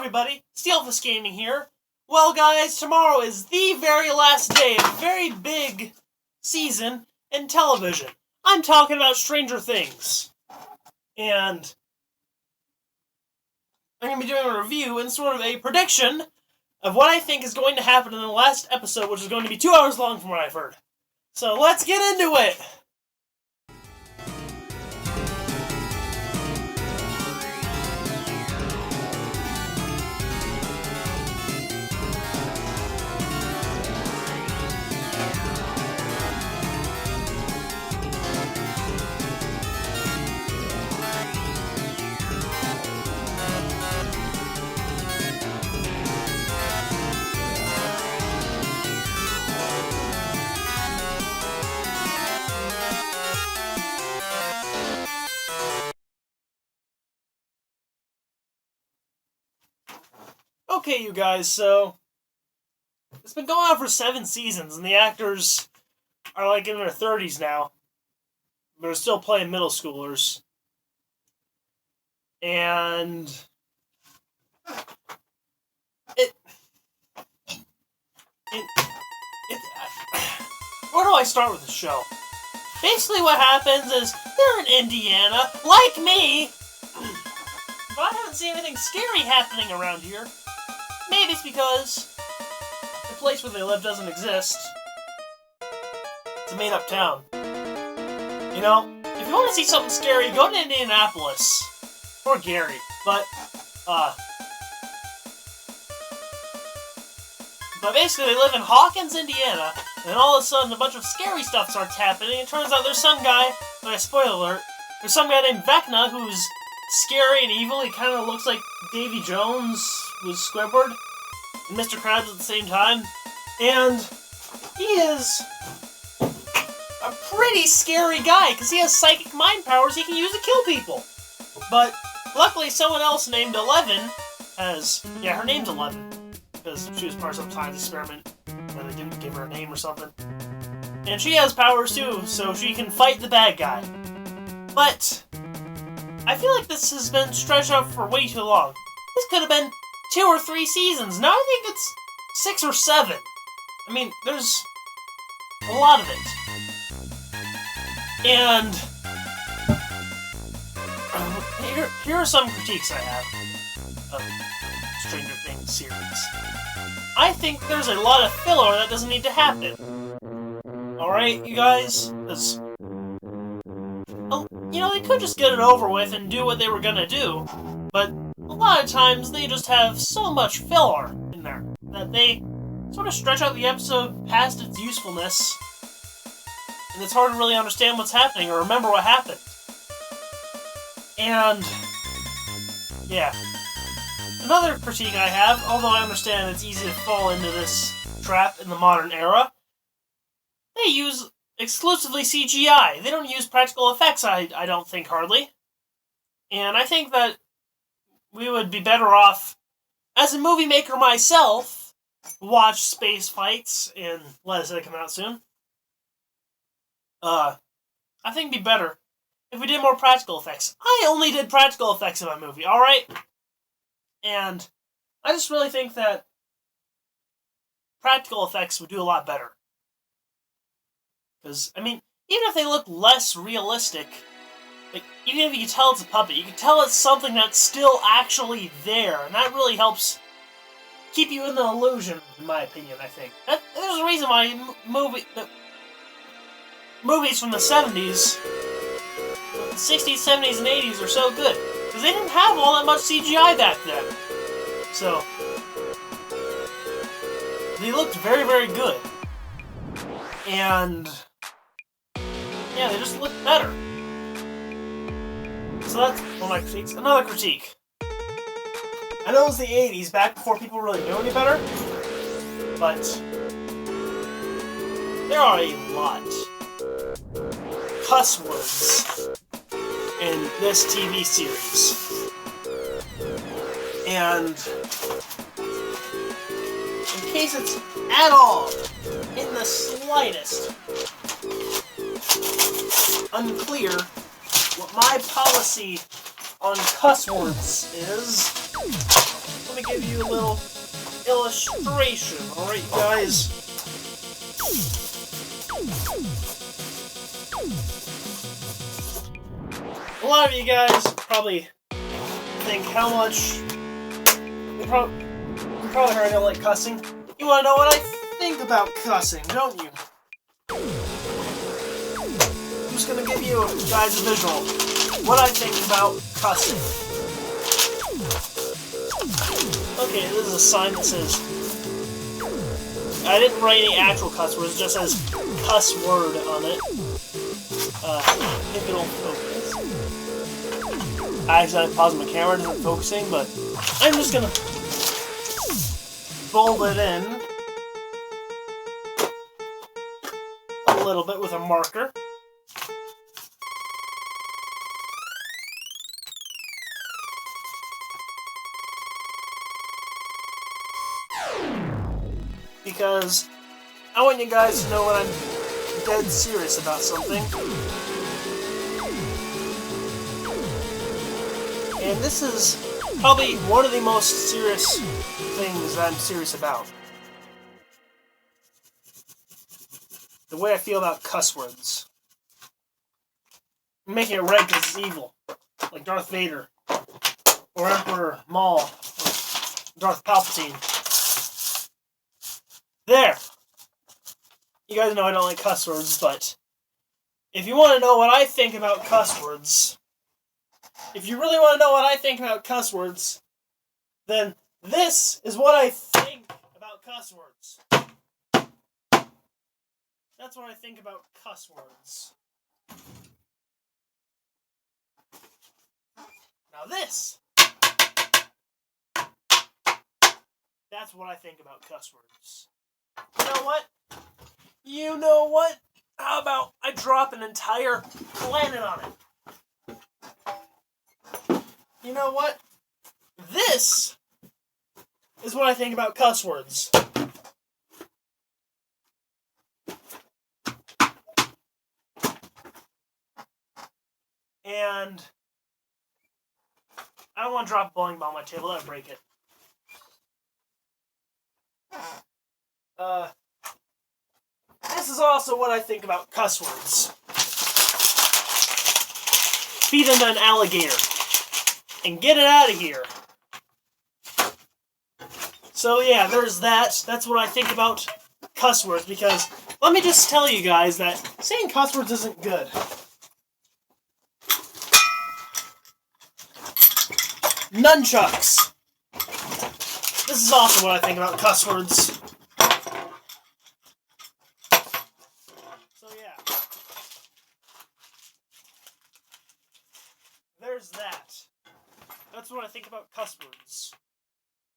everybody, Steelfist Gaming here. Well guys, tomorrow is the very last day of a very big season in television. I'm talking about Stranger Things. And I'm going to be doing a review and sort of a prediction of what I think is going to happen in the last episode, which is going to be 2 hours long from what I've heard. So let's get into it! Okay, you guys, so it's been going on for 7 seasons, and the actors are like in their 30s now, but are still playing middle schoolers. And where do I start with the show? Basically what happens is they're in Indiana, like me, but I haven't seen anything scary happening around here. Maybe it's because the place where they live doesn't exist. It's a made-up town. You know, if you want to see something scary, go to Indianapolis. Or Gary. But basically they live in Hawkins, Indiana, and all of a sudden a bunch of scary stuff starts happening. It turns out there's some guy, spoiler alert, there's some guy named Vecna who's scary and evil. He kind of looks like Davy Jones with Squidward and Mr. Krabs at the same time. And he is a pretty scary guy, because he has psychic mind powers he can use to kill people. But luckily someone else named Eleven has... Yeah, her name's Eleven, because she was part of some science experiment and they didn't give her a name or something. And she has powers too, so she can fight the bad guy. But I feel like this has been stretched out for way too long. This could have been 2 or 3 seasons. Now I think it's 6 or 7. I mean, there's a lot of it. And here are some critiques I have of Stranger Things series. I think there's a lot of filler that doesn't need to happen. Alright, you guys? Because, you know, they could just get it over with and do what they were gonna do, but a lot of times they just have so much filler in there that they sort of stretch out the episode past its usefulness, and it's hard to really understand what's happening or remember what happened. And yeah. Another critique I have, although I understand it's easy to fall into this trap in the modern era, they use exclusively CGI. They don't use practical effects, I don't think, hardly. And I think that we would be better off, as a movie maker myself, watch space fights and let us say they come out soon. I think it'd be better if we did more practical effects. I only did practical effects in my movie, alright? And I just really think that practical effects would do a lot better. Because, I mean, even if they look less realistic, like, even if you can tell it's a puppet, you can tell it's something that's still actually there, and that really helps keep you in the illusion, in my opinion, I think. There's a reason why movies from the 70s, the 60s, 70s, and 80s are so good. Because they didn't have all that much CGI back then. So, they looked very, very good. And yeah, they just looked better. So that's one of my critiques. Another critique. I know it was the 80s, back before people really knew any better, but there are a lot of cuss words in this TV series. And in case it's at all, in the slightest, unclear what my policy on cuss words is, gonna give you a little illustration, alright, guys? A lot of you guys probably think how much... You probably heard I don't like cussing. You wanna know what I think about cussing, don't you? I'm just gonna give you guys a visual. What I think about cussing. Okay, this is a sign that says... I didn't write any actual cuss words, it just says cuss word on it. If it'll focus. I accidentally paused my camera, it isn't focusing, but I'm just gonna bold it in a little bit with a marker. Because I want you guys to know when I'm dead serious about something. And this is probably one of the most serious things that I'm serious about. The way I feel about cuss words. I'm making it red because it's evil. Like Darth Vader. Or Emperor Maul. Or Darth Palpatine. There! You guys know I don't like cuss words, but if you want to know what I think about cuss words, if you really want to know what I think about cuss words, then this is what I think about cuss words. That's what I think about cuss words. Now this! That's what I think about cuss words. You know what? You know what? How about I drop an entire planet on it? You know what? This is what I think about cuss words. And I don't want to drop a bowling ball on my table, that'll break it. This is also what I think about cuss words. Feed into an alligator. And get it out of here. So yeah, there's that. That's what I think about cuss words, because let me just tell you guys that saying cuss words isn't good. Nunchucks. This is also what I think about cuss words. So yeah. There's that. That's what I think about cuss words.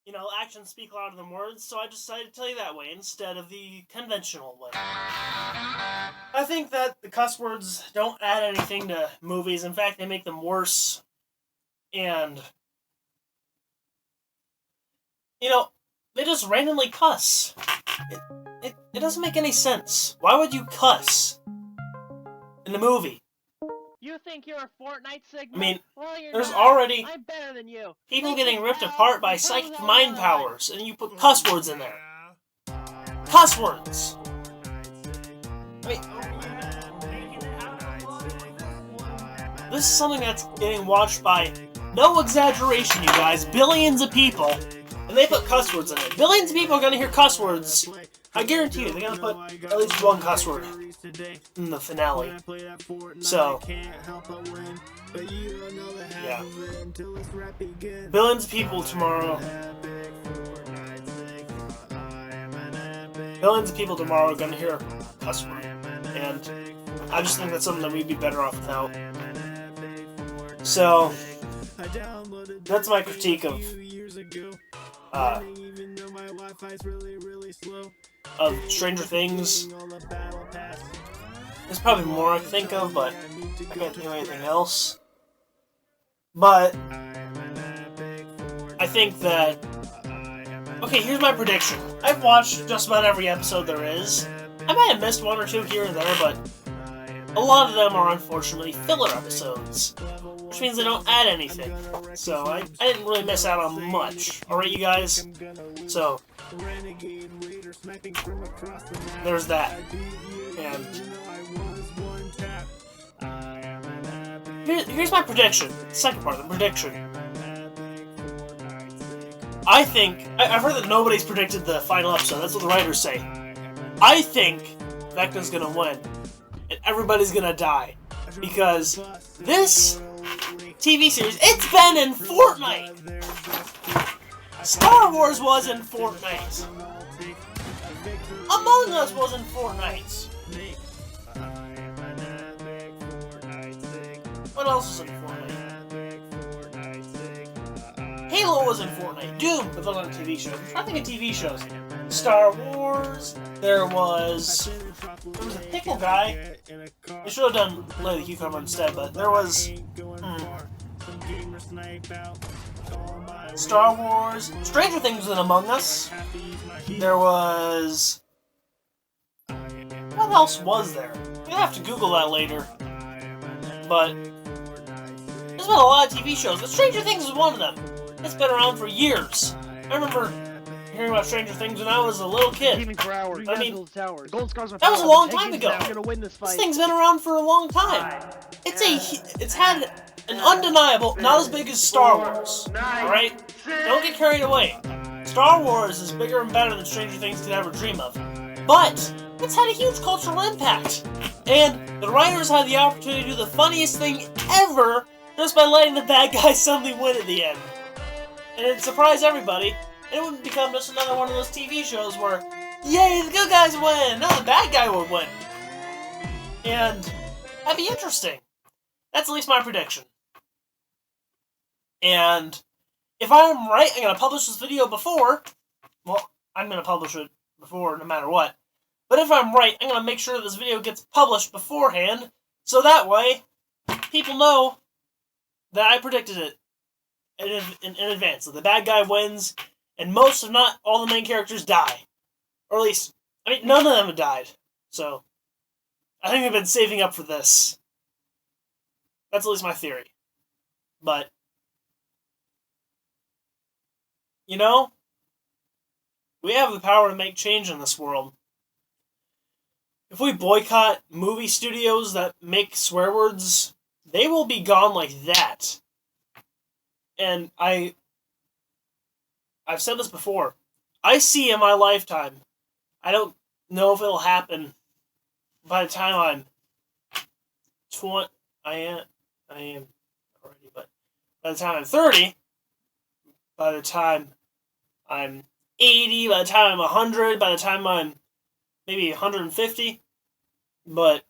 You know, actions speak louder than words, so I decided to tell you that way instead of the conventional way. I think that the cuss words don't add anything to movies. In fact, they make them worse. And you know, they just randomly cuss. It doesn't make any sense. Why would you cuss in the movie? You think you're a Fortnite Sigma? I mean, well, you're there's not. already I'm better than you. people getting ripped apart by psychic mind powers, and you put cuss words in there. Cuss words! I mean, this is something that's getting watched by, no exaggeration, you guys, billions of people. And they put cuss words in it. Billions of people are going to hear cuss words. I guarantee you, they're going to put at least one cuss word in the finale. So, yeah. Billions of people tomorrow. Billions of people tomorrow are going to hear a cuss word. And I just think that's something that we'd be better off without. So, that's my critique of Stranger Things. There's probably more I can think of, but I can't think of anything else. But I think that... Okay, here's my prediction. I've watched just about every episode there is. I might have missed one or two here and there, but a lot of them are unfortunately filler episodes. which means they don't add anything. So I didn't really miss out on much. Alright, you guys? So, there's that. And here's my prediction. The second part of the prediction. I think... I've heard that nobody's predicted the final episode. That's what the writers say. I think Vecna's gonna win. And everybody's gonna die. Because this TV series, it's been in Fortnite! Star Wars was in Fortnite. Among Us was in Fortnite. What else was in Fortnite? Halo was in Fortnite. Doom, but those aren't TV shows. I'm trying to think of TV shows. Star Wars. There was a pickle guy. They should have done Larry the Cucumber instead, but there was Star Wars. Stranger Things was in Among Us. There was... What else was there? I'm gonna have to Google that later. But there's been a lot of TV shows, but Stranger Things is one of them. It's been around for years. I remember hearing about Stranger Things when I was a little kid. I mean, that was a long time ago. This thing's been around for a long time. It's had an undeniable, not as big as Star Wars. Alright? Don't get carried away. Star Wars is bigger and better than Stranger Things could ever dream of. But it's had a huge cultural impact. And the writers had the opportunity to do the funniest thing ever just by letting the bad guy suddenly win at the end. And it surprised everybody. It wouldn't become just another one of those TV shows where, yay, the good guys win! No, the bad guy would win. And that'd be interesting. That's at least my prediction. And if I'm right, I'm going to publish this video before. Well, I'm going to publish it before no matter what. But if I'm right, I'm going to make sure that this video gets published beforehand. So that way, people know that I predicted it in advance. So the bad guy wins, and most, if not all, the main characters die. Or at least, I mean, none of them have died. So, I think they've been saving up for this. That's at least my theory. But, you know, we have the power to make change in this world. If we boycott movie studios that make swear words, they will be gone like that. And I've said this before. I see in my lifetime, I don't know if it'll happen by the time I'm 20, I am already, but by the time I'm 30, by the time I'm 80, by the time I'm 100, by the time I'm maybe 150, but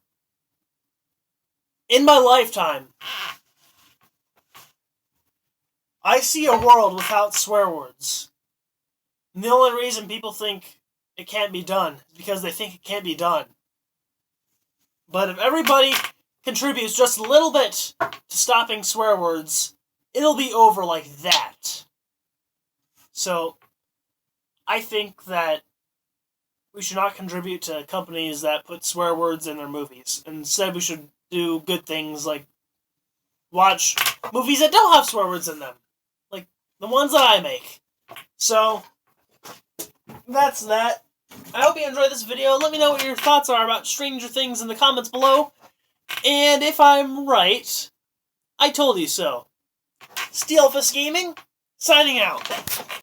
in my lifetime, I see a world without swear words. And the only reason people think it can't be done is because they think it can't be done. But if everybody contributes just a little bit to stopping swear words, it'll be over like that. So, I think that we should not contribute to companies that put swear words in their movies. Instead, we should do good things like watch movies that don't have swear words in them. Like the ones that I make. So, that's that. I hope you enjoyed this video. Let me know what your thoughts are about Stranger Things in the comments below. And if I'm right, I told you so. Steelfist Gaming, signing out.